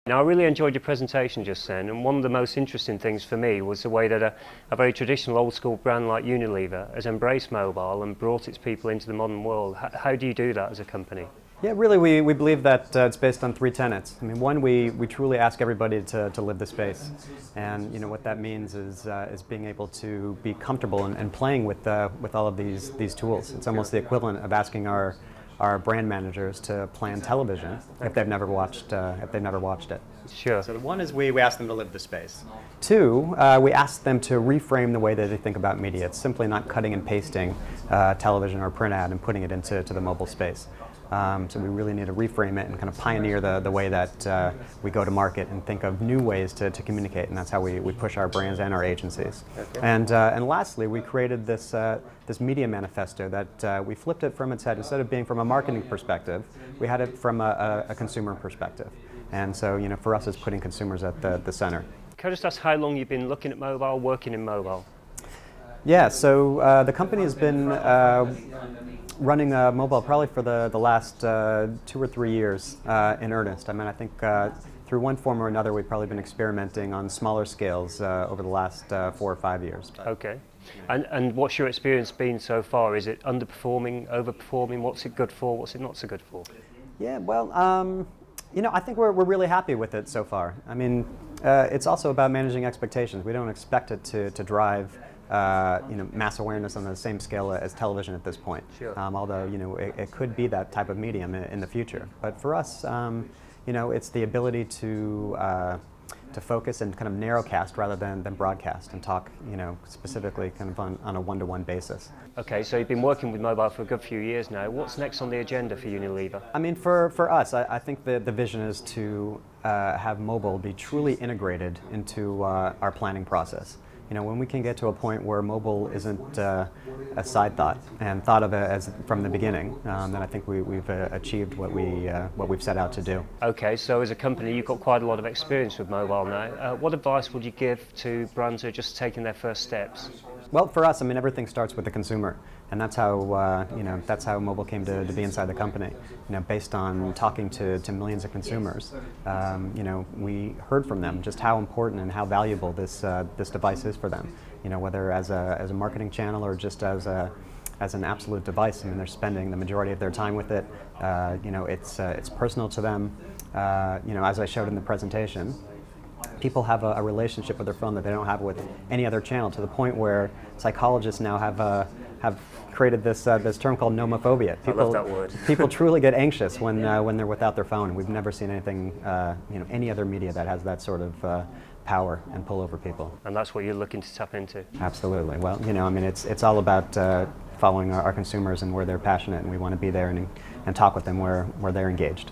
Now, I really enjoyed your presentation just then, and one of the most interesting things for me was the way that a very traditional old school brand like Unilever has embraced mobile and brought its people into the modern world. How do you do that as a company? Yeah, really, we believe that it's based on three tenets. I mean, one, we truly ask everybody to live the space, and what that means is being able to be comfortable and playing with all of these tools. It's almost the equivalent of asking our brand managers to plan television if they've never watched it. Sure. So the one is we ask them to live the space. Two, we ask them to reframe the way that they think about media. It's simply not cutting and pasting television or print ad and putting it into the mobile space. So we really need to reframe it and kind of pioneer the way that we go to market and think of new ways to communicate, and that's how we push our brands and our agencies. Okay. And lastly, we created this media manifesto that we flipped it from its head. Instead of being from a marketing perspective, we had it from a consumer perspective. And so for us, it's putting consumers at the center. Can I just ask how long you've been looking at mobile, working in mobile? Yeah, so the company has been running mobile probably for the last 2 or 3 years in earnest. I mean, I think through one form or another, we've probably been experimenting on smaller scales over the last 4 or 5 years. Okay. And what's your experience been so far? Is it underperforming, overperforming? What's it good for? What's it not so good for? Yeah, well, I think we're really happy with it so far. I mean, it's also about managing expectations. We don't expect it to drive mass awareness on the same scale as television at this point. Sure. Although it could be that type of medium in the future. But for us, it's the ability to focus and kind of narrowcast rather than broadcast and talk, specifically kind of on a one-to-one basis. Okay, so you've been working with mobile for a good few years now. What's next on the agenda for Unilever? I mean, for us, I think the vision is to have mobile be truly integrated into our planning process. When we can get to a point where mobile isn't a side thought and thought of it as from the beginning, then I think we've achieved what we've set out to do. Okay, so as a company, you've got quite a lot of experience with mobile now. What advice would you give to brands who are just taking their first steps? Well, for us, I mean, everything starts with the consumer, and that's how that's how mobile came to be inside the company. Based on talking to millions of consumers, we heard from them just how important and how valuable this device is for them. Whether as a marketing channel or just as an absolute device. I mean, they're spending the majority of their time with it. It's personal to them. As I showed in the presentation, people have a relationship with their phone that they don't have with any other channel, to the point where psychologists now have created this term called nomophobia. I love that word. People truly get anxious when they're without their phone. We've never seen anything, any other media that has that sort of power and pull over people. And that's what you're looking to tap into? Absolutely. Well, I mean, it's all about following our consumers and where they're passionate, and we want to be there and talk with them where they're engaged.